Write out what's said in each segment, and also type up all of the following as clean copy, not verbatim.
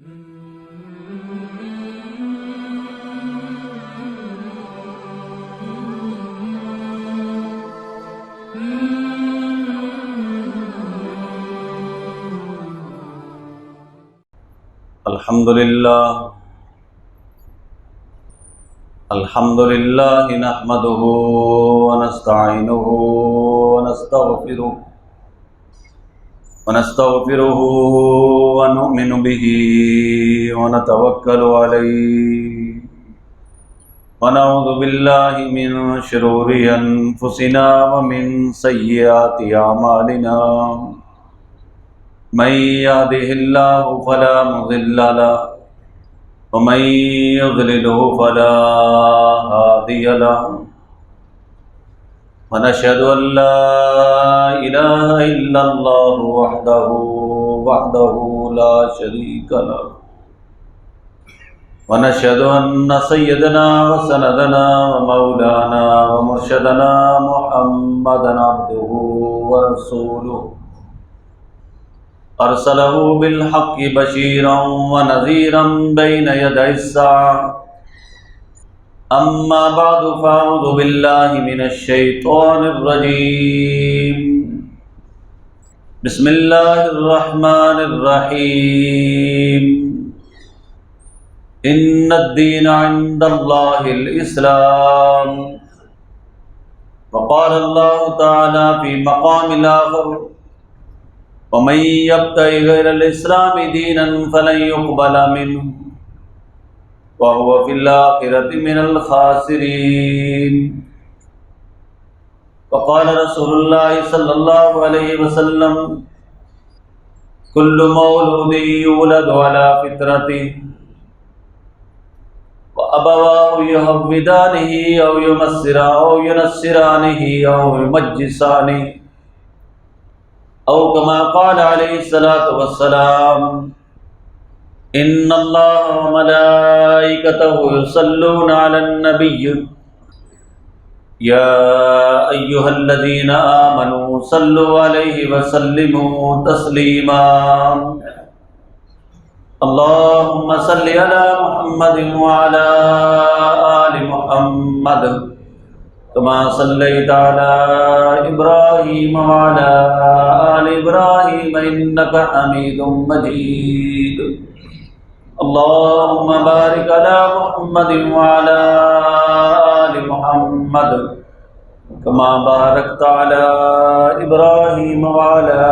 الحمد لله نحمده ونستعينه ونستغفره ونؤمن به ونتوكل عليه ونعوذ بالله من شرور أنفسنا ومن سيئات أعمالنا من يهده الله فلا مضل له ومن يضلله فلا هادي له ونشهد أن لا إله إلا الله وحده لا شريك له ونشهد أن سيدنا وسندنا ومولانا ومرشدنا محمدا عبده ورسوله أرسله بالحق بشيرا ونذيرا بين يدي الساعة أما بعد فأعوذ بالله من الشيطان الرجيم بسم الله الرحمن الرحيم إن الدين عند الله الإسلام وقال الله تعالى في مقام آخر ومن يبتغي غير الإسلام دينا فلن يقبل منه وهو في الآخرة من الخاسرين وقال رسول الله صلى الله عليه وسلم كل مولود يولد على فطرته وأبواه يهودانه أو ينصرانه أو يمجسانه أو كما قال عليه الصلاة والسلام إن الله وملائكته يصلون على النبي يا أيها الذين آمنوا صلوا عليه وسلموا تسليما اللهم صل على محمد وعلى آل محمد كما صليت على إبراهيم وعلى آل إبراهيم إنك حميد مجيد اللهم بارك على محمد وعلى آل محمد كما باركت على إبراهيم وعلى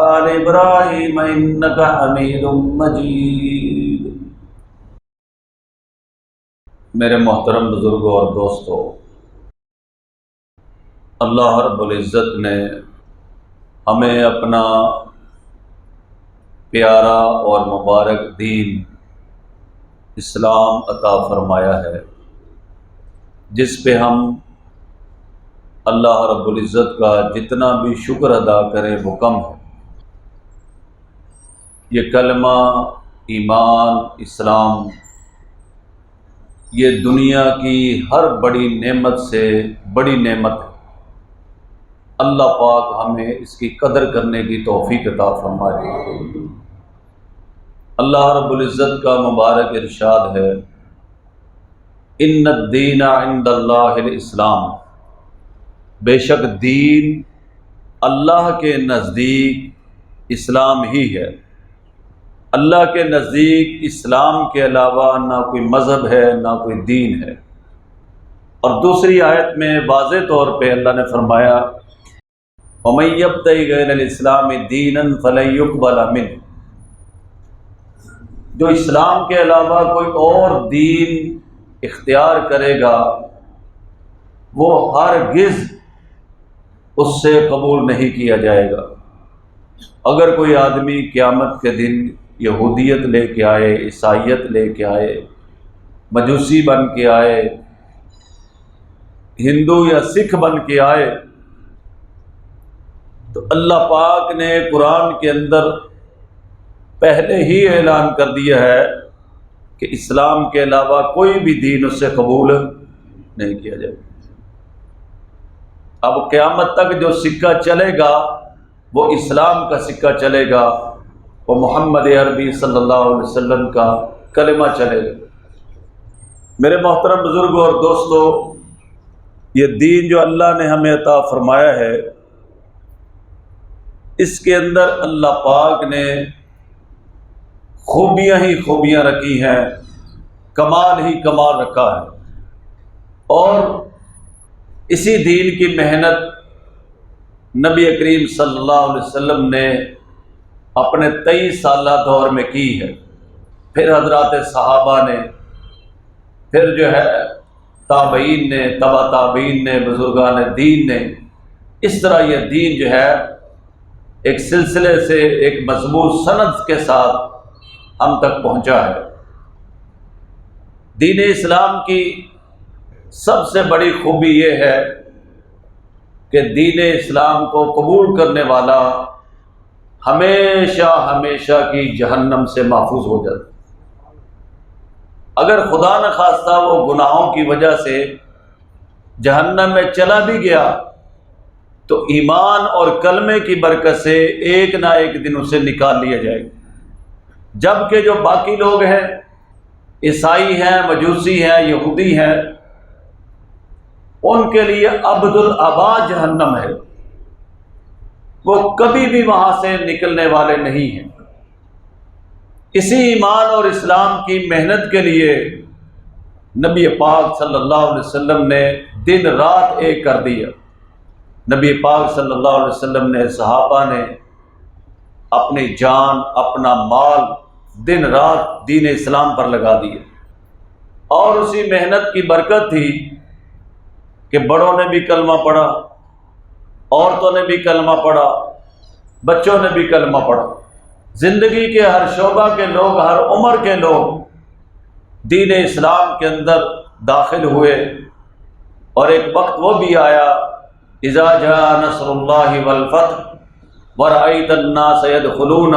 آل إبراهيم إنك حميد مجيد۔ میرے محترم بزرگوں اور دوستوں، اللہ رب العزت نے ہمیں اپنا پیارا اور مبارک دین اسلام عطا فرمایا ہے، جس پہ ہم اللہ رب العزت کا جتنا بھی شکر ادا کریں وہ کم ہے۔ یہ کلمہ ایمان اسلام یہ دنیا کی ہر بڑی نعمت سے بڑی نعمت ہے۔ اللہ پاک ہمیں اس کی قدر کرنے کی توفیق عطا فرمائے۔ اللہ رب العزت کا مبارک ارشاد ہے، ان الدین عند اللہ الاسلام، بے شک دین اللہ کے نزدیک اسلام ہی ہے۔ اللہ کے نزدیک اسلام کے علاوہ نہ کوئی مذہب ہے نہ کوئی دین ہے۔ اور دوسری آیت میں واضح طور پہ اللہ نے فرمایا وَمَن يَبْتَغِ غَيْرَ الْإِسْلَامِ دِينًا فَلَن يُقْبَلَ مِنْهُ، جو اسلام کے علاوہ کوئی اور دین اختیار کرے گا وہ ہرگز اس سے قبول نہیں کیا جائے گا۔ اگر کوئی آدمی قیامت کے دن یہودیت لے کے آئے، عیسائیت لے کے آئے، مجوسی بن کے آئے، ہندو یا سکھ بن کے آئے، تو اللہ پاک نے قرآن کے اندر پہلے ہی اعلان کر دیا ہے کہ اسلام کے علاوہ کوئی بھی دین اس سے قبول نہیں کیا جائے۔ اب قیامت تک جو سکہ چلے گا وہ اسلام کا سکہ چلے گا، وہ محمد عربی صلی اللہ علیہ وسلم کا کلمہ چلے گا۔ میرے محترم بزرگوں اور دوستوں، یہ دین جو اللہ نے ہمیں عطا فرمایا ہے، اس کے اندر اللہ پاک نے خوبیاں ہی خوبیاں رکھی ہیں، کمال ہی کمال رکھا ہے، اور اسی دین کی محنت نبی کریم صلی اللہ علیہ وسلم نے اپنے 23 سالہ دور میں کی ہے، پھر حضرات صحابہ نے، پھر جو ہے تابعین نے، تبع تابعین نے، بزرگان دین نے، اس طرح یہ دین جو ہے ایک سلسلے سے ایک مضبوط سند کے ساتھ ہم تک پہنچا ہے۔ دین اسلام کی سب سے بڑی خوبی یہ ہے کہ دین اسلام کو قبول کرنے والا ہمیشہ ہمیشہ کی جہنم سے محفوظ ہو جاتا ہے۔ اگر خدا نخواستہ وہ گناہوں کی وجہ سے جہنم میں چلا بھی گیا تو ایمان اور کلمے کی برکت سے ایک نہ ایک دن اسے نکال لیا جائے گا، جبکہ جو باقی لوگ ہیں، عیسائی ہیں، مجوسی ہیں، یہودی ہیں، ان کے لیے ابد الآباد جہنم ہے، وہ کبھی بھی وہاں سے نکلنے والے نہیں ہیں۔ اسی ایمان اور اسلام کی محنت کے لیے نبی پاک صلی اللہ علیہ وسلم نے دن رات ایک کر دیا۔ نبی پاک صلی اللہ علیہ وسلم نے، صحابہ نے اپنی جان، اپنا مال دن رات دین اسلام پر لگا دیا، اور اسی محنت کی برکت تھی کہ بڑوں نے بھی کلمہ پڑھا، عورتوں نے بھی کلمہ پڑھا، بچوں نے بھی کلمہ پڑھا، زندگی کے ہر شعبہ کے لوگ، ہر عمر کے لوگ دین اسلام کے اندر داخل ہوئے، اور ایک وقت وہ بھی آیا اذا جاء نصر اللہ والفتح ورأیت الناس يدخلون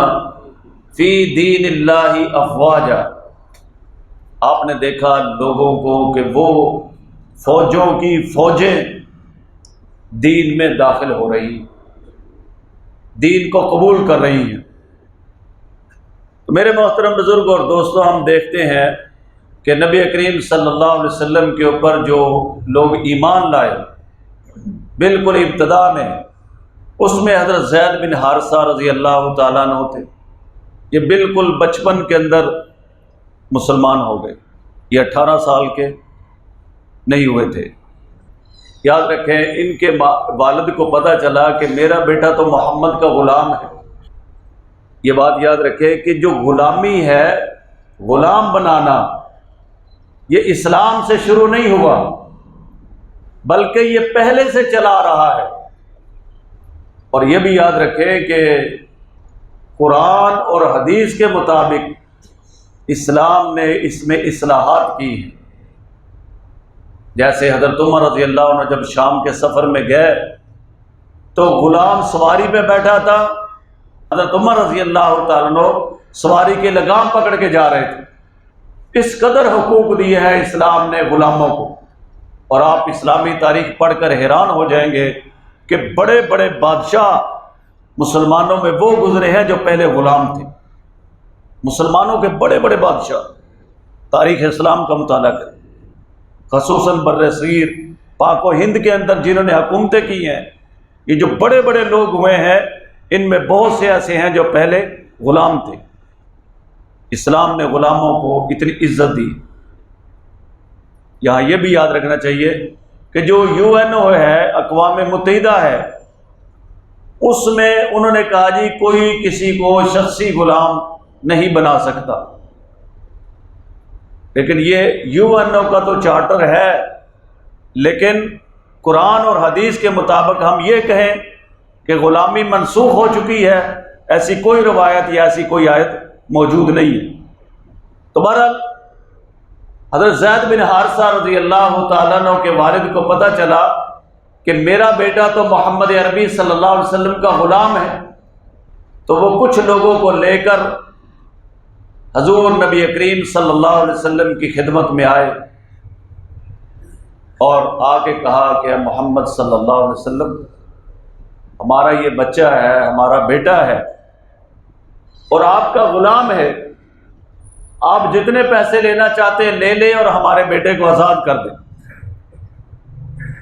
فی دین اللہ افواجا۔ آپ نے دیکھا لوگوں کو کہ وہ فوجوں کی فوجیں دین میں داخل ہو رہی ہیں، دین کو قبول کر رہی ہیں۔ تو میرے محترم بزرگ اور دوستوں، ہم دیکھتے ہیں کہ نبی کریم صلی اللہ علیہ وسلم کے اوپر جو لوگ ایمان لائے بالکل ابتدا میں، اس میں حضرت زید بن حارثہ رضی اللہ تعالیٰ عنہ تھے۔ یہ بالکل بچپن کے اندر مسلمان ہو گئے، یہ 18 سال کے نہیں ہوئے تھے۔ یاد رکھیں، ان کے والد کو پتہ چلا کہ میرا بیٹا تو محمد کا غلام ہے۔ یہ بات یاد رکھیں کہ جو غلامی ہے، غلام بنانا، یہ اسلام سے شروع نہیں ہوا، بلکہ یہ پہلے سے چلا آ رہا ہے۔ اور یہ بھی یاد رکھیں کہ قرآن اور حدیث کے مطابق اسلام نے اس میں اصلاحات کی ہیں۔ جیسے حضرت عمر رضی اللہ عنہ جب شام کے سفر میں گئے تو غلام سواری پہ بیٹھا تھا، حضرت عمر رضی اللہ تعالیٰ عنہ سواری کے لگام پکڑ کے جا رہے تھے۔ اس قدر حقوق دیے ہیں اسلام نے غلاموں کو، اور آپ اسلامی تاریخ پڑھ کر حیران ہو جائیں گے کہ بڑے بڑے بادشاہ مسلمانوں میں وہ گزرے ہیں جو پہلے غلام تھے۔ مسلمانوں کے بڑے بڑے بادشاہ، تاریخ اسلام کا مطالعہ کریں، خصوصاً بر صغیر پاک و ہند کے اندر جنہوں نے حکومتیں کی ہیں، یہ جو بڑے بڑے لوگ ہوئے ہیں، ان میں بہت سے ایسے ہیں جو پہلے غلام تھے۔ اسلام نے غلاموں کو اتنی عزت دی۔ یہاں یہ بھی یاد رکھنا چاہیے کہ جو UNO ہے، اقوام متحدہ ہے، اس میں انہوں نے کہا جی کوئی کسی کو شخصی غلام نہیں بنا سکتا، لیکن یہ UNO کا تو چارٹر ہے، لیکن قرآن اور حدیث کے مطابق ہم یہ کہیں کہ غلامی منسوخ ہو چکی ہے، ایسی کوئی روایت یا ایسی کوئی آیت موجود نہیں ہے۔ تو بہرحال حضرت زید بن حارثہ رضی اللہ تعالیٰ عنہ کے والد کو پتہ چلا کہ میرا بیٹا تو محمد عربی صلی اللہ علیہ وسلم کا غلام ہے، تو وہ کچھ لوگوں کو لے کر حضور نبی کریم صلی اللہ علیہ وسلم کی خدمت میں آئے اور آ کے کہا کہ محمد صلی اللہ علیہ وسلم، ہمارا یہ بچہ ہے، ہمارا بیٹا ہے، اور آپ کا غلام ہے، آپ جتنے پیسے لینا چاہتے ہیں لے لیں اور ہمارے بیٹے کو آزاد کر دیں،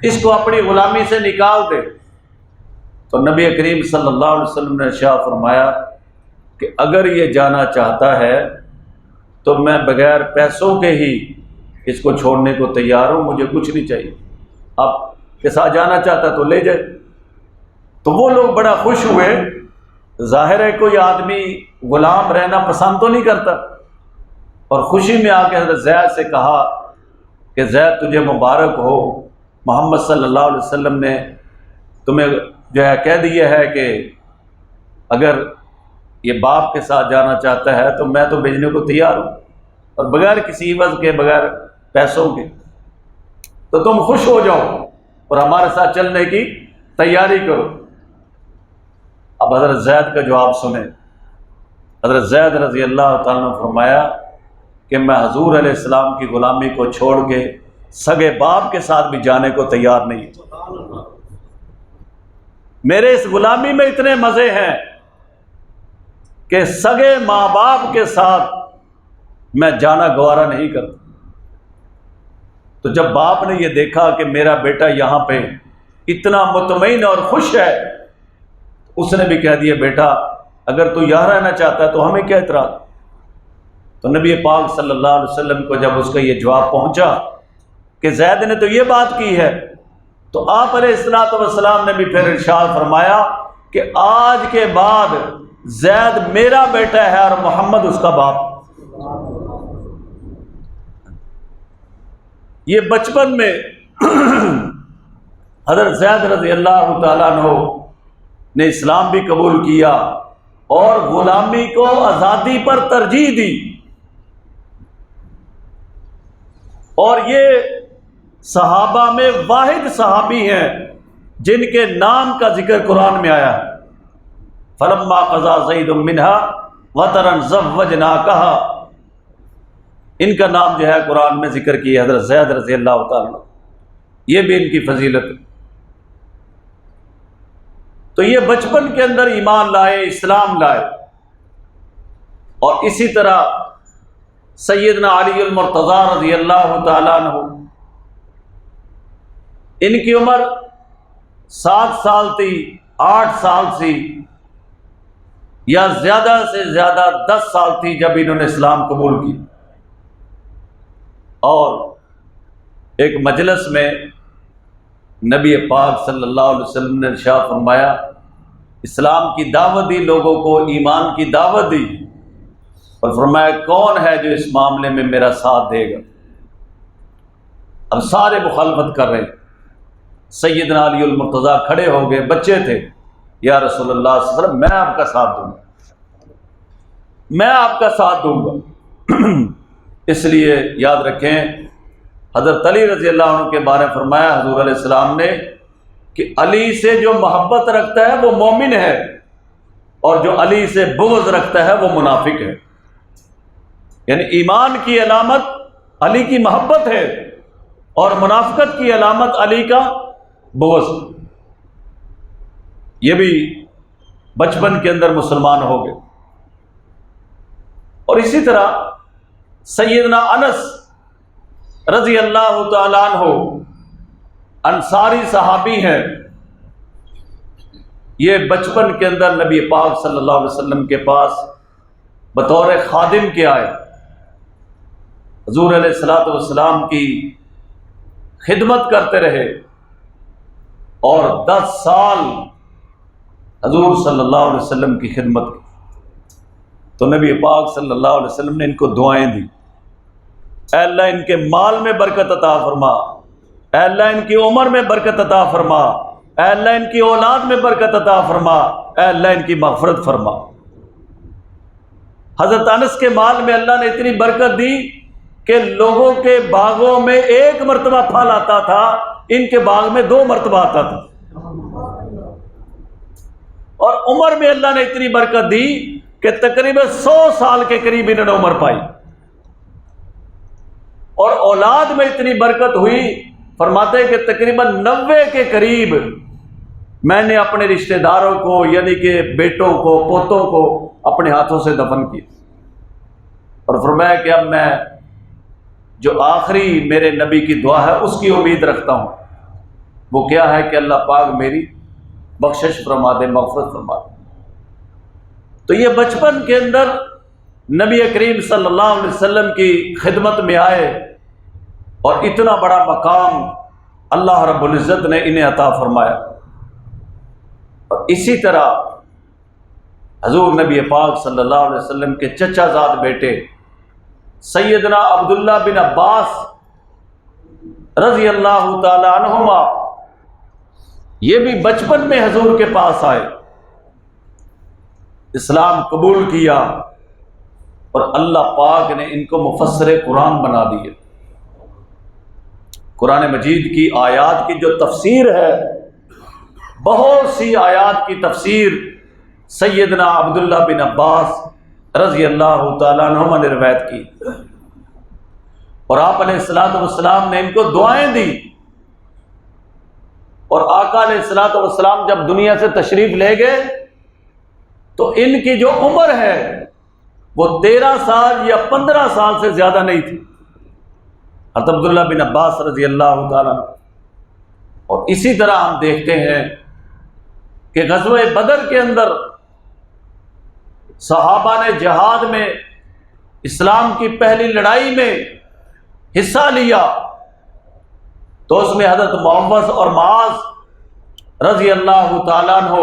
اس کو اپنی غلامی سے نکال دیں۔ تو نبی کریم صلی اللہ علیہ وسلم نے ارشاد فرمایا کہ اگر یہ جانا چاہتا ہے تو میں بغیر پیسوں کے ہی اس کو چھوڑنے کو تیار ہوں، مجھے کچھ نہیں چاہیے، آپ کے ساتھ جانا چاہتا تو لے جائے۔ تو وہ لوگ بڑا خوش ہوئے۔ ظاہر ہے کوئی آدمی غلام رہنا پسند تو نہیں کرتا، اور خوشی میں آ کے حضرت زید سے کہا کہ زید تجھے مبارک ہو، محمد صلی اللہ علیہ وسلم نے تمہیں جو ہے کہہ دیا ہے کہ اگر یہ باپ کے ساتھ جانا چاہتا ہے تو میں تو بھیجنے کو تیار ہوں، اور بغیر کسی عوض کے، بغیر پیسوں کے، تو تم خوش ہو جاؤ اور ہمارے ساتھ چلنے کی تیاری کرو۔ اب حضرت زید کا جواب سنیں۔ حضرت زید رضی اللہ تعالیٰ نے فرمایا کہ میں حضور علیہ السلام کی غلامی کو چھوڑ کے سگے باپ کے ساتھ بھی جانے کو تیار نہیں۔ میرے اس غلامی میں اتنے مزے ہیں کہ سگے ماں باپ کے ساتھ میں جانا گوارا نہیں کرتا۔ تو جب باپ نے یہ دیکھا کہ میرا بیٹا یہاں پہ اتنا مطمئن اور خوش ہے، اس نے بھی کہہ دیا بیٹا اگر تو یہاں رہنا چاہتا ہے تو ہمیں کیا اعتراض۔ تو نبی پاک صلی اللہ علیہ وسلم کو جب اس کا یہ جواب پہنچا کہ زید نے تو یہ بات کی ہے، تو آپ علیہ الصلوۃ والسلام نے بھی پھر ارشاد فرمایا کہ آج کے بعد زید میرا بیٹا ہے اور محمد اس کا باپ۔ یہ بچپن میں حضرت زید رضی اللہ تعالیٰ عنہ نے اسلام بھی قبول کیا اور غلامی کو آزادی پر ترجیح دی، اور یہ صحابہ میں واحد صحابی ہیں جن کے نام کا ذکر قرآن میں آیا ہے۔ فلما قضا زید منها وطرا زوجناکها، ان کا نام جو ہے قرآن میں ذکر کیا حضرت زید رضی اللہ تعالیٰ عنہ، یہ بھی ان کی فضیلت ہے۔ تو یہ بچپن کے اندر ایمان لائے، اسلام لائے، اور اسی طرح سیدنا علی المرتضی رضی اللہ تعالیٰ عنہ، ان کی عمر 7 سال تھی، 8 سال تھی، یا زیادہ سے زیادہ 10 سال تھی جب انہوں نے اسلام قبول کی۔ اور ایک مجلس میں نبی پاک صلی اللہ علیہ وسلم نے ارشاد فرمایا، اسلام کی دعوت دی، لوگوں کو ایمان کی دعوت دی، اور فرمایا کون ہے جو اس معاملے میں میرا ساتھ دے گا؟ اب سارے مخالفت کر رہے ہیں۔ سیدنا علی المرتضیٰ کھڑے ہو گئے، بچے تھے، یا رسول اللہ صلی اللہ علیہ وسلم میں آپ کا ساتھ دوں گا، میں آپ کا ساتھ دوں گا۔ اس لیے یاد رکھیں حضرت علی رضی اللہ عنہ کے بارے میں فرمایا حضور علیہ السلام نے کہ علی سے جو محبت رکھتا ہے وہ مومن ہے، اور جو علی سے بغض رکھتا ہے وہ منافق ہے۔ یعنی ایمان کی علامت علی کی محبت ہے، اور منافقت کی علامت علی کا بغض۔ یہ بھی بچپن کے اندر مسلمان ہو گئے۔ اور اسی طرح سیدنا انس رضی اللہ تعالیٰ عنہ انصاری صحابی ہیں، یہ بچپن کے اندر نبی پاک صلی اللہ علیہ وسلم کے پاس بطور خادم کے آئے، حضور علیہ الصلوۃ والسلام کی خدمت کرتے رہے، اور 10 سال حضور صلی اللہ علیہ وسلم کی خدمت کی۔ تو نبی پاک صلی اللہ علیہ وسلم نے ان کو دعائیں دی، اے اللہ ان کے مال میں برکت عطا فرما، اے اللہ ان کی عمر میں برکت عطا فرما، اے اللہ ان کی اولاد میں برکت عطا فرما، اے اللہ ان کی مغفرت فرما۔ حضرت انس کے مال میں اللہ نے اتنی برکت دی کہ لوگوں کے باغوں میں 1 مرتبہ پھل آتا تھا، ان کے باغ میں 2 مرتبہ آتا تھا۔ اور عمر میں اللہ نے اتنی برکت دی کہ تقریباً 100 سال کے قریب انہوں نے عمر پائی، اور اولاد میں اتنی برکت ہوئی، فرماتے ہیں کہ تقریباً 90 کے قریب میں نے اپنے رشتہ داروں کو، یعنی کہ بیٹوں کو، پوتوں کو اپنے ہاتھوں سے دفن کیا، اور فرمایا کہ اب میں جو آخری میرے نبی کی دعا ہے اس کی امید رکھتا ہوں، وہ کیا ہے کہ اللہ پاک میری بخشش فرما دے، مغفرت فرما دے۔ تو یہ بچپن کے اندر نبی کریم صلی اللہ علیہ وسلم کی خدمت میں آئے اور اتنا بڑا مقام اللہ رب العزت نے انہیں عطا فرمایا۔ اور اسی طرح حضور نبی پاک صلی اللہ علیہ وسلم کے چچا زاد بیٹے سیدنا عبداللہ بن عباس رضی اللہ تعالی عنہما، یہ بھی بچپن میں حضور کے پاس آئے، اسلام قبول کیا، اور اللہ پاک نے ان کو مفسر قرآن بنا دیے۔ قرآن مجید کی آیات کی جو تفسیر ہے، بہت سی آیات کی تفسیر سیدنا عبداللہ بن عباس رضی اللہ تعالیٰ عنہما نے روایت کی، اور آپ علیہ الصلوۃ والسلام نے ان کو دعائیں دی۔ اور آقا علیہ الصلوۃ والسلام جب دنیا سے تشریف لے گئے تو ان کی جو عمر ہے وہ 13 سال یا 15 سال سے زیادہ نہیں تھی، حضرت عبداللہ بن عباس رضی اللہ تعالیٰ عنہ۔ اور اسی طرح ہم دیکھتے ہیں کہ غزوہ بدر کے اندر صحابہ نے جہاد میں، اسلام کی پہلی لڑائی میں حصہ لیا، تو اس میں حضرت معوذ اور معاذ رضی اللہ تعالیٰ عنہ،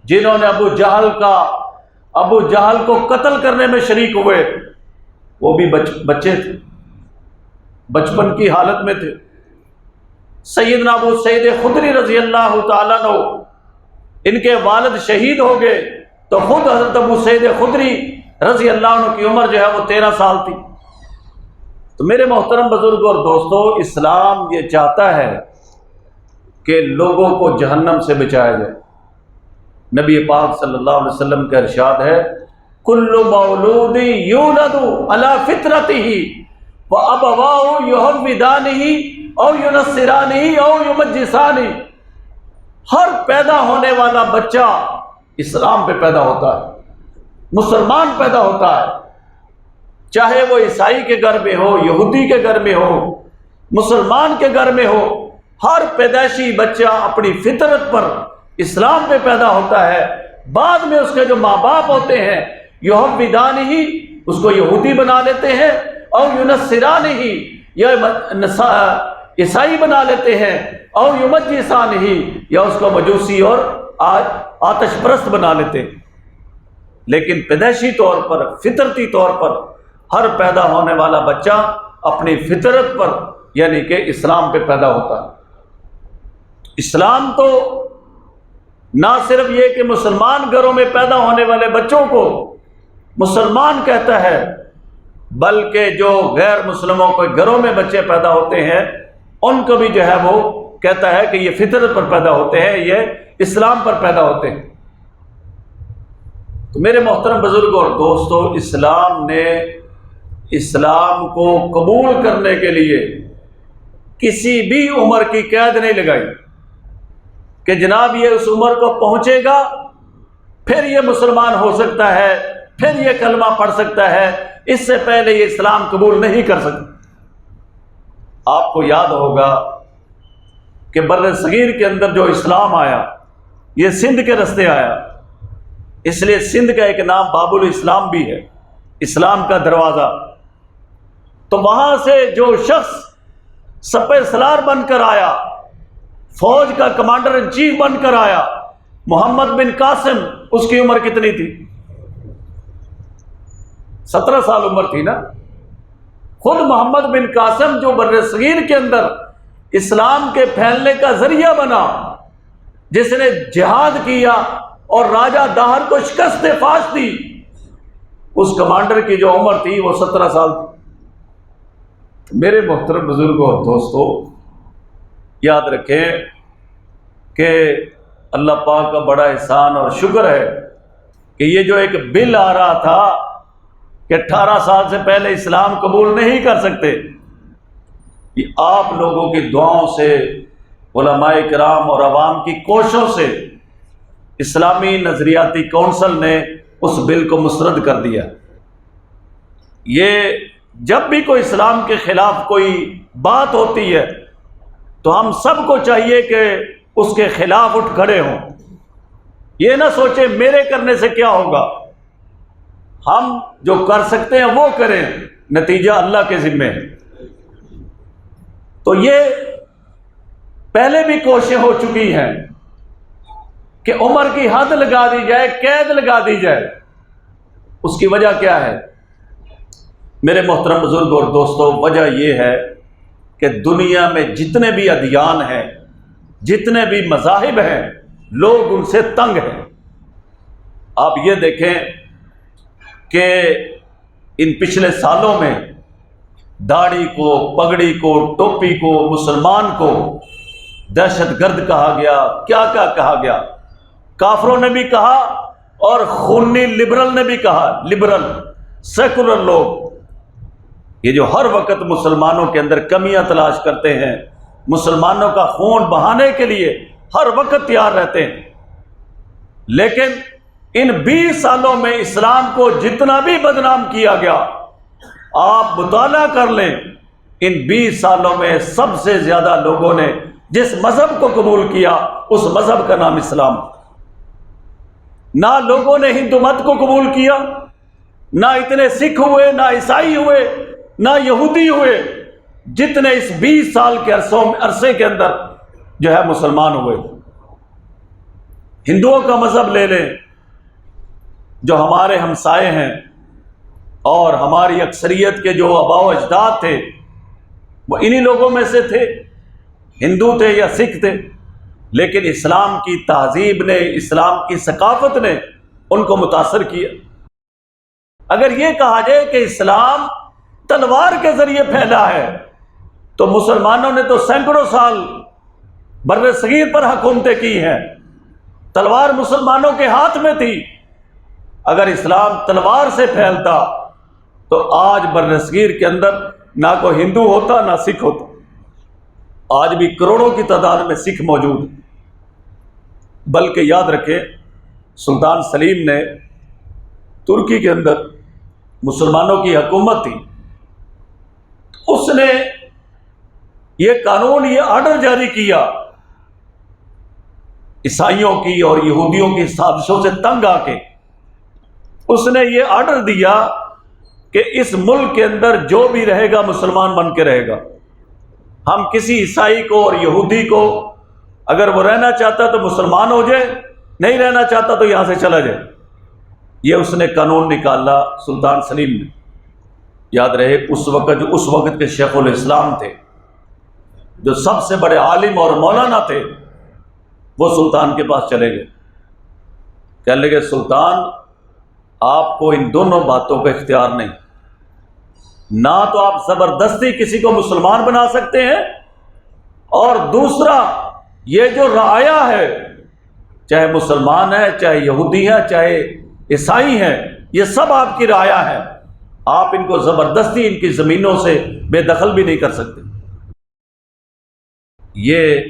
جنہوں نے ابو جہل کو قتل کرنے میں شریک ہوئے، وہ بھی بچے تھے، بچپن کی حالت میں تھے۔ سیدنا ابو سعید خدری رضی اللہ تعالیٰ عنہ، ان کے والد شہید ہو گئے تو خود حضرت ابو سعید خدری رضی اللہ عنہ کی عمر جو ہے وہ 13 سال تھی۔ تو میرے محترم بزرگ اور دوستو، اسلام یہ چاہتا ہے کہ لوگوں کو جہنم سے بچایا جائے۔ نبی پاک صلی اللہ علیہ وسلم کا ارشاد ہے، کل مولود یولد علی فطرتہ وابواہ یحودانہ او ینصرانہ او یمجسانہ، ہر پیدا ہونے والا بچہ اسلام پہ پیدا ہوتا ہے، مسلمان پیدا ہوتا ہے، چاہے وہ عیسائی کے گھر میں ہو، یہودی کے گھر میں ہو، مسلمان کے گھر میں ہو، ہر پیدائشی بچہ اپنی فطرت پر اسلام پہ پیدا ہوتا ہے۔ بعد میں اس کے جو ماں باپ ہوتے ہیں یحودانہ، اس کو یہودی بنا لیتے ہیں، او ینصرانہ، یا عیسائی بنا لیتے ہیں، او یمجسانہ، یا اس کو مجوسی اور آتش پرست بنا لیتے ہیں۔ لیکن پیدائشی طور پر، فطرتی طور پر ہر پیدا ہونے والا بچہ اپنی فطرت پر یعنی کہ اسلام پہ پیدا ہوتا ہے۔ اسلام تو نہ صرف یہ کہ مسلمان گھروں میں پیدا ہونے والے بچوں کو مسلمان کہتا ہے، بلکہ جو غیر مسلموں کے گھروں میں بچے پیدا ہوتے ہیں ان کو بھی جو ہے وہ کہتا ہے کہ یہ فطرت پر پیدا ہوتے ہیں، یہ اسلام پر پیدا ہوتے ہیں۔ تو میرے محترم بزرگ اور دوستو، اسلام نے اسلام کو قبول کرنے کے لیے کسی بھی عمر کی قید نہیں لگائی کہ جناب یہ اس عمر کو پہنچے گا پھر یہ مسلمان ہو سکتا ہے، پھر یہ کلمہ پڑھ سکتا ہے، اس سے پہلے یہ اسلام قبول نہیں کر سکتا۔ آپ کو یاد ہوگا کہ بر صغیر کے اندر جو اسلام آیا یہ سندھ کے رستے آیا، اس لیے سندھ کا ایک نام باب الاسلام بھی ہے، اسلام کا دروازہ۔ تو وہاں سے جو شخص سپہ سالار بن کر آیا، فوج کا کمانڈر ان چیف بن کر آیا، محمد بن قاسم، اس کی عمر کتنی تھی؟ 17 سال عمر تھی نا۔ خود محمد بن قاسم جو بر صغیر کے اندر اسلام کے پھیلنے کا ذریعہ بنا، جس نے جہاد کیا اور راجہ داہر کو شکست فاش دی، اس کمانڈر کی جو عمر تھی وہ 17 سال تھی۔ میرے محترم بزرگوں اور دوستو، یاد رکھیں کہ اللہ پاک کا بڑا احسان اور شکر ہے کہ یہ جو ایک بل آ رہا تھا کہ 18 سال سے پہلے اسلام قبول نہیں کر سکتے، یہ آپ لوگوں کی دعاؤں سے، علماء کرام اور عوام کی کوششوں سے اسلامی نظریاتی کونسل نے اس بل کو مسترد کر دیا۔ یہ جب بھی کوئی اسلام کے خلاف کوئی بات ہوتی ہے تو ہم سب کو چاہیے کہ اس کے خلاف اٹھ کھڑے ہوں، یہ نہ سوچیں میرے کرنے سے کیا ہوگا، ہم جو کر سکتے ہیں وہ کریں، نتیجہ اللہ کے ذمے ہے۔ تو یہ پہلے بھی کوششیں ہو چکی ہیں کہ عمر کی حد لگا دی جائے، قید لگا دی جائے۔ اس کی وجہ کیا ہے میرے محترم بزرگ اور دوستو؟ وجہ یہ ہے کہ دنیا میں جتنے بھی ادیان ہیں، جتنے بھی مذاہب ہیں، لوگ ان سے تنگ ہیں۔ آپ یہ دیکھیں کہ ان پچھلے سالوں میں داڑھی کو، پگڑی کو، ٹوپی کو، مسلمان کو دہشت گرد کہا گیا، کیا کیا کہا گیا، کافروں نے بھی کہا اور خونی لبرل نے بھی کہا، لبرل سیکولر لوگ، یہ جو ہر وقت مسلمانوں کے اندر کمیاں تلاش کرتے ہیں، مسلمانوں کا خون بہانے کے لیے ہر وقت تیار رہتے ہیں۔ لیکن ان 20 سالوں میں اسلام کو جتنا بھی بدنام کیا گیا، آپ مطالعہ کر لیں، ان 20 سالوں میں سب سے زیادہ لوگوں نے جس مذہب کو قبول کیا اس مذہب کا نام اسلام۔ نہ لوگوں نے ہندو مت کو قبول کیا، نہ اتنے سکھ ہوئے، نہ عیسائی ہوئے، نہ یہودی ہوئے، جتنے اس 20 سال کے عرصے کے اندر جو ہے مسلمان ہوئے۔ ہندوؤں کا مذہب لے لیں جو ہمارے ہمسائے ہیں، اور ہماری اکثریت کے جو آباء و اجداد تھے وہ انہی لوگوں میں سے تھے، ہندو تھے یا سکھ تھے، لیکن اسلام کی تہذیب نے، اسلام کی ثقافت نے ان کو متاثر کیا۔ اگر یہ کہا جائے کہ اسلام تلوار کے ذریعے پھیلا ہے تو مسلمانوں نے تو سینکڑوں سال بر صغیر پر حکومتیں کی ہیں، تلوار مسلمانوں کے ہاتھ میں تھی۔ اگر اسلام تلوار سے پھیلتا تو آج بر صغیر کے اندر نہ کوئی ہندو ہوتا نہ سکھ ہوتا۔ آج بھی کروڑوں کی تعداد میں سکھ موجود ہیں۔ بلکہ یاد رکھیں سلطان سلیم نے ترکی کے اندر مسلمانوں کی حکومت تھی، اس نے یہ قانون، یہ آرڈر جاری کیا، عیسائیوں کی اور یہودیوں کی سازشوں سے تنگ آ کے اس نے یہ آرڈر دیا کہ اس ملک کے اندر جو بھی رہے گا مسلمان بن کے رہے گا۔ ہم کسی عیسائی کو اور یہودی کو اگر وہ رہنا چاہتا تو مسلمان ہو جائے، نہیں رہنا چاہتا تو یہاں سے چلا جائے۔ یہ اس نے قانون نکالا سلطان سلیم نے۔ یاد رہے اس وقت کے شیخ الاسلام تھے، جو سب سے بڑے عالم اور مولانا تھے، وہ سلطان کے پاس چلے گئے، کہنے لگے سلطان آپ کو ان دونوں باتوں کا اختیار نہیں، نہ تو آپ زبردستی کسی کو مسلمان بنا سکتے ہیں، اور دوسرا یہ جو رعایا ہے، چاہے مسلمان ہے، چاہے یہودی ہے، چاہے عیسائی ہیں، یہ سب آپ کی رعایا ہے، آپ ان کو زبردستی ان کی زمینوں سے بے دخل بھی نہیں کر سکتے۔ یہ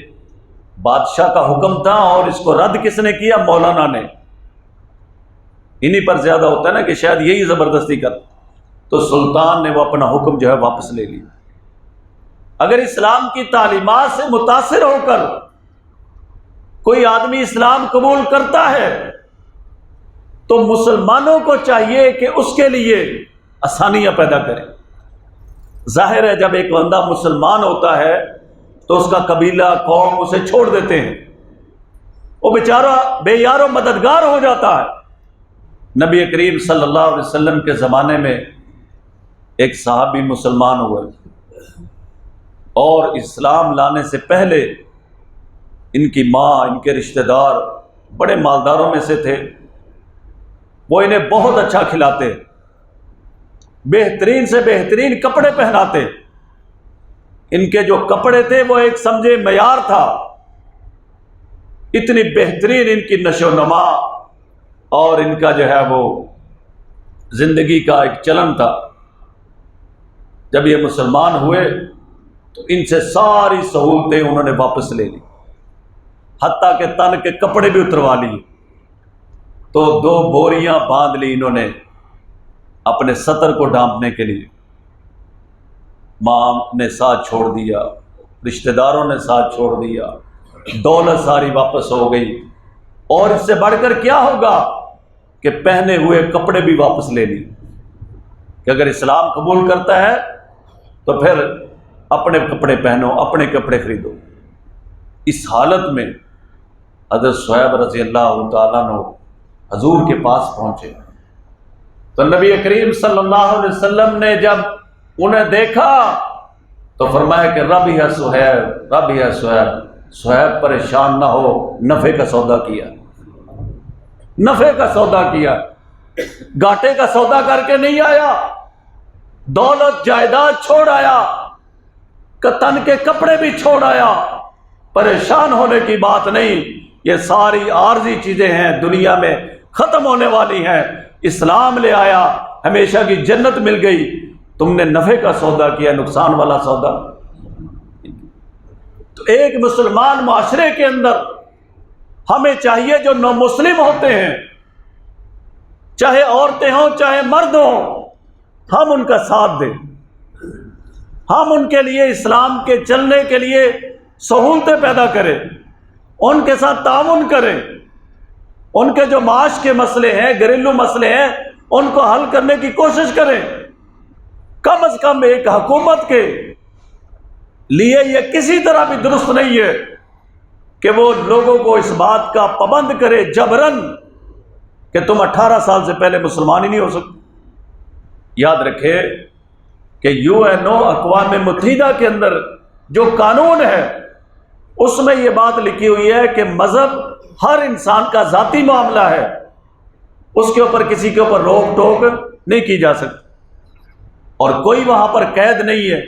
بادشاہ کا حکم تھا، اور اس کو رد کس نے کیا؟ مولانا نے۔ انہی پر زیادہ ہوتا ہے نا کہ شاید یہی زبردستی کر، تو سلطان نے وہ اپنا حکم جو ہے واپس لے لیا۔ اگر اسلام کی تعلیمات سے متاثر ہو کر کوئی آدمی اسلام قبول کرتا ہے تو مسلمانوں کو چاہیے کہ اس کے لیے آسانیاں پیدا کریں۔ ظاہر ہے جب ایک بندہ مسلمان ہوتا ہے تو اس کا قبیلہ، قوم اسے چھوڑ دیتے ہیں، وہ بیچارہ بے یار و مددگار ہو جاتا ہے۔ نبی کریم صلی اللہ علیہ وسلم کے زمانے میں ایک صحابی مسلمان ہوئے، اور اسلام لانے سے پہلے ان کی ماں، ان کے رشتہ دار بڑے مالداروں میں سے تھے، وہ انہیں بہت اچھا کھلاتے، بہترین سے بہترین کپڑے پہناتے۔ ان کے جو کپڑے تھے وہ ایک سمجھے معیار تھا، اتنی بہترین ان کی نشو و نما اور ان کا جو ہے وہ زندگی کا ایک چلن تھا۔ جب یہ مسلمان ہوئے تو ان سے ساری سہولتیں انہوں نے واپس لے لی، حتیٰ کہ تن کے کپڑے بھی اتروا لیے۔ تو 2 بوریاں باندھ لی انہوں نے اپنے سطر کو ڈھانپنے کے لیے. ماں نے ساتھ چھوڑ دیا، رشتہ داروں نے ساتھ چھوڑ دیا، دولت ساری واپس ہو گئی، اور اس سے بڑھ کر کیا ہوگا کہ پہنے ہوئے کپڑے بھی واپس لے لی کہ اگر اسلام قبول کرتا ہے تو پھر اپنے کپڑے پہنو، اپنے کپڑے خریدو. اس حالت میں حضرت صہیب رضی اللہ تعالیٰ عنہ حضور کے پاس پہنچے تو نبی کریم صلی اللہ علیہ وسلم نے جب انہیں دیکھا تو فرمایا کہ ربح صہیب، ربح صہیب، صہیب پریشان نہ ہو، نفع کا سودا کیا، نفع کا سودا کیا، گھاٹے کا سودا کر کے نہیں آیا، دولت جائیداد چھوڑ آیا، تن کے کپڑے بھی چھوڑ آیا. پریشان ہونے کی بات نہیں، یہ ساری عارضی چیزیں ہیں، دنیا میں ختم ہونے والی ہیں. اسلام لے آیا، ہمیشہ کی جنت مل گئی. تم نے نفع کا سودا کیا، نقصان والا سودا. تو ایک مسلمان معاشرے کے اندر ہمیں چاہیے جو نامسلم ہوتے ہیں، چاہے عورتیں ہوں چاہے مرد ہوں، ہم ان کا ساتھ دیں، ہم ان کے لیے اسلام کے چلنے کے لیے سہولتیں پیدا کریں، ان کے ساتھ تعاون کریں، ان کے جو معاش کے مسئلے ہیں، گھریلو مسئلے ہیں، ان کو حل کرنے کی کوشش کریں. کم از کم ایک حکومت کے لیے یہ کسی طرح بھی درست نہیں ہے کہ وہ لوگوں کو اس بات کا پابند کرے جبرن کہ تم 18 سال سے پہلے مسلمان ہی نہیں ہو سکتے. یاد رکھے کہ UN اقوام متحدہ کے اندر جو قانون ہے اس میں یہ بات لکھی ہوئی ہے کہ مذہب ہر انسان کا ذاتی معاملہ ہے، اس کے اوپر کسی کے اوپر روک ٹوک نہیں کی جا سکتی، اور کوئی وہاں پر قید نہیں ہے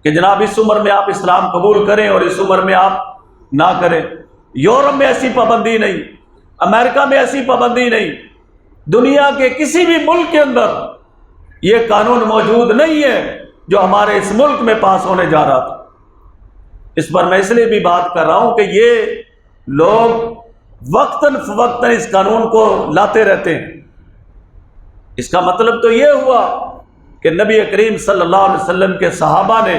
کہ جناب اس عمر میں آپ اسلام قبول کریں اور اس عمر میں آپ نہ کریں. یورپ میں ایسی پابندی نہیں، امریکہ میں ایسی پابندی نہیں، دنیا کے کسی بھی ملک کے اندر یہ قانون موجود نہیں ہے جو ہمارے اس ملک میں پاس ہونے جا رہا تھا. اس پر میں اس لیے بھی بات کر رہا ہوں کہ یہ لوگ وقتاً فوقتاً اس قانون کو لاتے رہتے ہیں. اس کا مطلب تو یہ ہوا کہ نبی کریم صلی اللہ علیہ وسلم کے صحابہ نے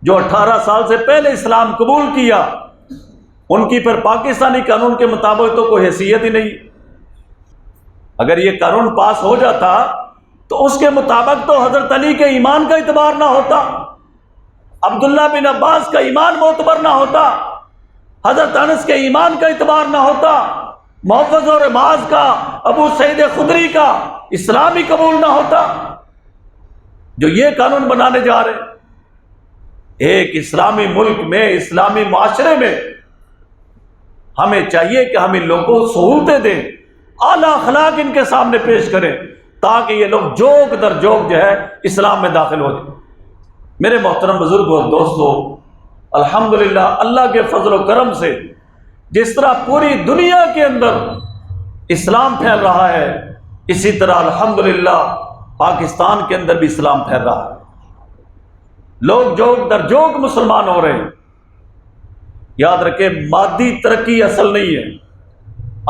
جو 18 سال سے پہلے اسلام قبول کیا، ان کی پھر پاکستانی قانون کے مطابق تو کوئی حیثیت ہی نہیں. اگر یہ قانون پاس ہو جاتا تو اس کے مطابق تو حضرت علی کے ایمان کا اعتبار نہ ہوتا، عبداللہ بن عباس کا ایمان معتبر نہ ہوتا، حضرت انس کے ایمان کا اعتبار نہ ہوتا، محفوظ اور معاذ کا، ابو سعید خدری کا اسلام ہی قبول نہ ہوتا. جو یہ قانون بنانے جا رہے ایک اسلامی ملک میں، اسلامی معاشرے میں، ہمیں چاہیے کہ ہم ان لوگوں کو سہولتیں دیں، اعلیٰ اخلاق ان کے سامنے پیش کریں تاکہ یہ لوگ جوک در جوک جو ہے اسلام میں داخل ہو جائیں. میرے محترم بزرگوں اور دوستو، الحمدللہ اللہ کے فضل و کرم سے جس طرح پوری دنیا کے اندر اسلام پھیل رہا ہے، اسی طرح الحمدللہ پاکستان کے اندر بھی اسلام پھیل رہا ہے. لوگ جوک در جوک مسلمان ہو رہے ہیں. یاد رکھیں، مادی ترقی اصل نہیں ہے.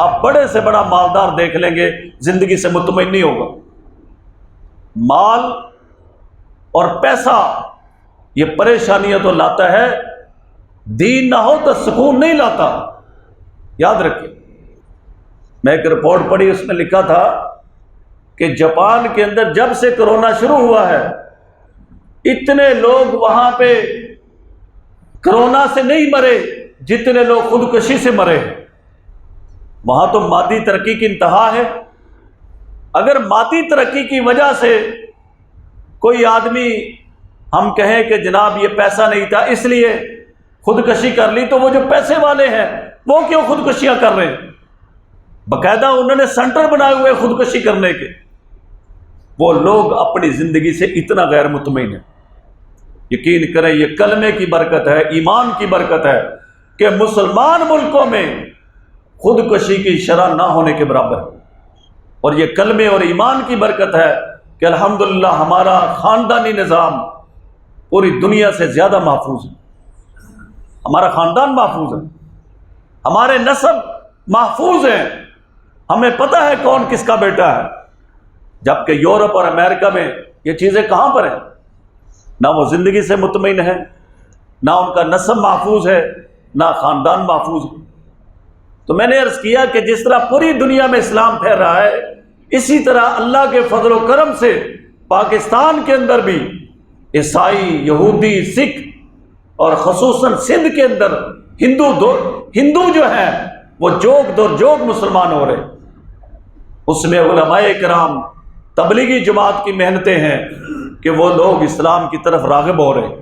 آپ بڑے سے بڑا مالدار دیکھ لیں گے، زندگی سے مطمئن نہیں ہوگا. مال اور پیسہ یہ پریشانیاں تو لاتا ہے، دین نہ ہو تو سکون نہیں لاتا. یاد رکھیں، میں ایک رپورٹ پڑھی، اس میں لکھا تھا کہ جاپان کے اندر جب سے کرونا شروع ہوا ہے، اتنے لوگ وہاں پہ کرونا سے نہیں مرے جتنے لوگ خودکشی سے مرے. وہاں تو مادی ترقی کی انتہا ہے. اگر مادی ترقی کی وجہ سے کوئی آدمی ہم کہیں کہ جناب یہ پیسہ نہیں تھا اس لیے خودکشی کر لی، تو وہ جو پیسے والے ہیں وہ کیوں خودکشیاں کر رہے ہیں؟ باقاعدہ انہوں نے سینٹر بنائے ہوئے خودکشی کرنے کے. وہ لوگ اپنی زندگی سے اتنا غیر مطمئن ہیں. یقین کریں، یہ کلمے کی برکت ہے، ایمان کی برکت ہے کہ مسلمان ملکوں میں خودکشی کی شرح نہ ہونے کے برابر ہے. اور یہ کلمے اور ایمان کی برکت ہے کہ الحمدللہ ہمارا خاندانی نظام پوری دنیا سے زیادہ محفوظ ہے. ہمارا خاندان محفوظ ہے، ہمارے نسب محفوظ ہیں. ہمیں پتہ ہے کون کس کا بیٹا ہے، جبکہ یورپ اور امریکہ میں یہ چیزیں کہاں پر ہیں؟ نہ وہ زندگی سے مطمئن ہے، نہ ان کا نسب محفوظ ہے، نہ خاندان محفوظ ہے۔ تو میں نے عرض کیا کہ جس طرح پوری دنیا میں اسلام پھیل رہا ہے، اسی طرح اللہ کے فضل و کرم سے پاکستان کے اندر بھی عیسائی، یہودی، سکھ اور خصوصاً سندھ کے اندر ہندو جو ہیں وہ جوگ در جوگ مسلمان ہو رہے۔ اس میں علماء کرام، تبلیغی جماعت کی محنتیں ہیں کہ وہ لوگ اسلام کی طرف راغب ہو رہے۔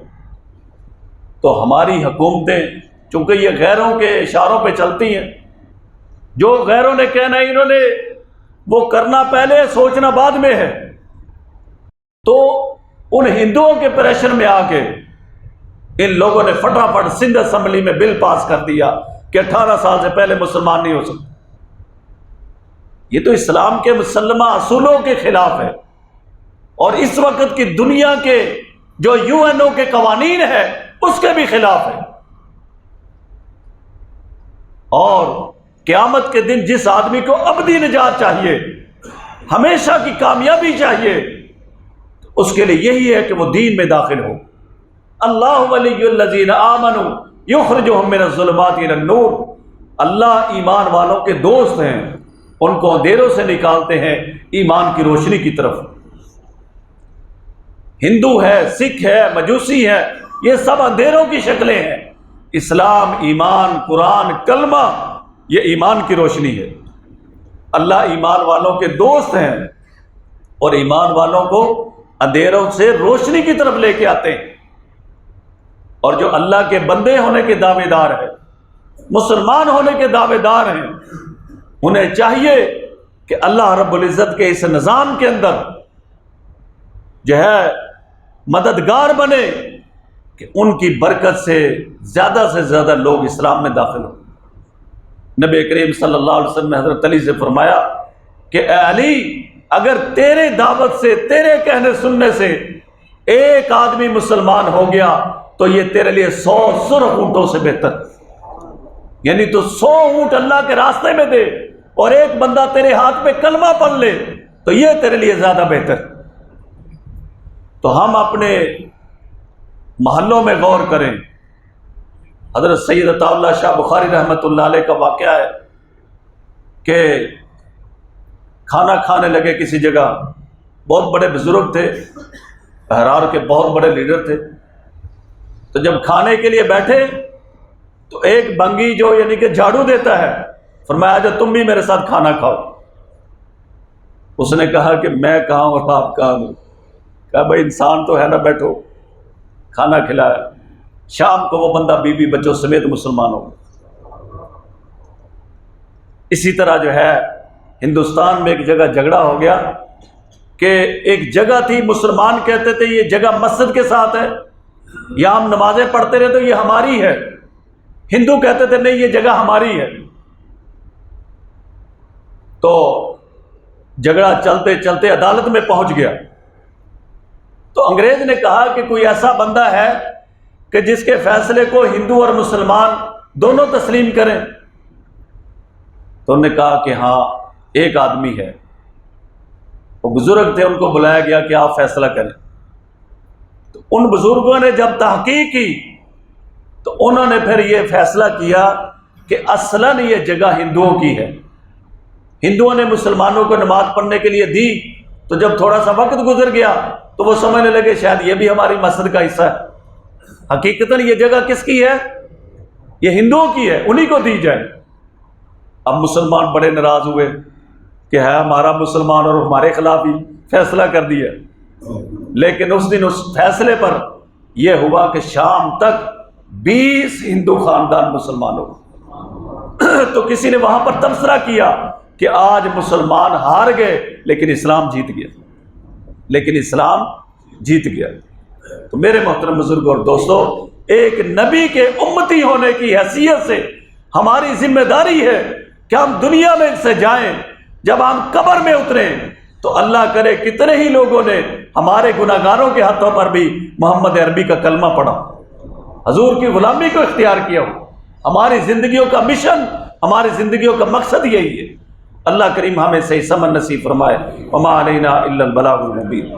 تو ہماری حکومتیں چونکہ یہ غیروں کے اشاروں پہ چلتی ہیں، جو غیروں نے کہنا ہے انہوں نے وہ کرنا پہلے، سوچنا بعد میں ہے، تو ان ہندوؤں کے پریشر میں آ کے ان لوگوں نے فٹافٹ سندھ اسمبلی میں بل پاس کر دیا کہ 18 سال سے پہلے مسلمان نہیں ہو سکتے۔ یہ تو اسلام کے مسلمہ اصولوں کے خلاف ہے، اور اس وقت کی دنیا کے جو UN کے قوانین ہے اس کے بھی خلاف ہے۔ اور قیامت کے دن جس آدمی کو ابدی نجات چاہیے، ہمیشہ کی کامیابی چاہیے، اس کے لیے یہی ہے کہ وہ دین میں داخل ہو۔ اللہ ولی الذین آمنوا یخرجہم من الظلمات الی النور، اللہ ایمان والوں کے دوست ہیں، ان کو اندھیروں سے نکالتے ہیں ایمان کی روشنی کی طرف۔ ہندو ہے، سکھ ہے، مجوسی ہے، یہ سب اندھیروں کی شکلیں ہیں۔ اسلام، ایمان، قرآن، کلمہ، یہ ایمان کی روشنی ہے۔ اللہ ایمان والوں کے دوست ہیں اور ایمان والوں کو اندھیروں سے روشنی کی طرف لے کے آتے ہیں۔ اور جو اللہ کے بندے ہونے کے دعوے دار ہیں، مسلمان ہونے کے دعوے دار ہیں، انہیں چاہیے کہ اللہ رب العزت کے اس نظام کے اندر جو ہے مددگار بنے کہ ان کی برکت سے زیادہ لوگ اسلام میں داخل ہوں۔ نبی کریم صلی اللہ علیہ وسلم نے حضرت علی سے فرمایا کہ اے علی، اگر تیرے دعوت سے، تیرے کہنے سننے سے ایک آدمی مسلمان ہو گیا تو یہ تیرے لیے 100 سرخ اونٹوں سے بہتر، یعنی تو 100 اونٹ اللہ کے راستے میں دے اور ایک بندہ تیرے ہاتھ پہ کلمہ پڑھ لے تو یہ تیرے لیے زیادہ بہتر۔ تو ہم اپنے محلوں میں غور کریں۔ حضرت سید عطا اللہ شاہ بخاری رحمۃ اللہ علیہ کا واقعہ ہے کہ کھانا کھانے لگے کسی جگہ، بہت بڑے بزرگ تھے، بہرار کے بہت بڑے لیڈر تھے۔ تو جب کھانے کے لیے بیٹھے تو ایک بنگی جو یعنی کہ جھاڑو دیتا ہے، فرمایا جو تم بھی میرے ساتھ کھانا کھاؤ۔ اس نے کہا کہ میں کہاں اور آپ کہاں ہوں؟ کہا بھائی انسان تو ہے نا، بیٹھو۔ کھانا کھلایا، شام کو وہ بندہ بیوی بچوں سمیت مسلمان ہو گیا۔ اسی طرح جو ہے ہندوستان میں ایک جگہ جھگڑا ہو گیا کہ ایک جگہ تھی، مسلمان کہتے تھے یہ جگہ مسجد کے ساتھ ہے، یہاں ہم نمازیں پڑھتے رہے تو یہ ہماری ہے۔ ہندو کہتے تھے نہیں، یہ جگہ ہماری ہے۔ تو جھگڑا چلتے چلتے عدالت میں پہنچ گیا۔ تو انگریز نے کہا کہ کوئی ایسا بندہ ہے کہ جس کے فیصلے کو ہندو اور مسلمان دونوں تسلیم کریں؟ تو انہوں نے کہا کہ ہاں ایک آدمی ہے، وہ بزرگ تھے، ان کو بلایا گیا کہ آپ فیصلہ کریں۔ تو ان بزرگوں نے جب تحقیق کی تو انہوں نے پھر یہ فیصلہ کیا کہ اصلاً یہ جگہ ہندوؤں کی ہے۔ ہندوؤں نے مسلمانوں کو نماز پڑھنے کے لیے دی، تو جب تھوڑا سا وقت گزر گیا تو وہ سمجھنے لگے شاید یہ بھی ہماری مسجد کا حصہ ہے۔ حقیقتاً یہ جگہ کس کی ہے؟ یہ ہندوؤں کی ہے، انہی کو دی جائے۔ اب مسلمان بڑے ناراض ہوئے کہ ہے ہمارا مسلمان اور ہمارے خلاف ہی فیصلہ کر دیا۔ لیکن اس دن اس فیصلے پر یہ ہوا کہ شام تک 20 ہندو خاندان مسلمان ہو گئے۔ تو کسی نے وہاں پر تبصرہ کیا کہ آج مسلمان ہار گئے لیکن اسلام جیت گیا، لیکن اسلام جیت گیا۔ تو میرے محترم بزرگوں اور دوستو، ایک نبی کے امتی ہونے کی حیثیت سے ہماری ذمہ داری ہے کہ ہم دنیا میں سے جائیں، جب ہم قبر میں اتریں تو اللہ کرے کتنے ہی لوگوں نے ہمارے گناہگاروں کے ہاتھوں پر بھی محمد عربی کا کلمہ پڑھا، حضور کی غلامی کو اختیار کیا ہو۔ ہماری زندگیوں کا مشن، ہماری زندگیوں کا مقصد یہی ہے اللہ کریم ہمیں صحیح سمجھ نصیب فرمائے۔ وما علینا الا البلاغ المبین۔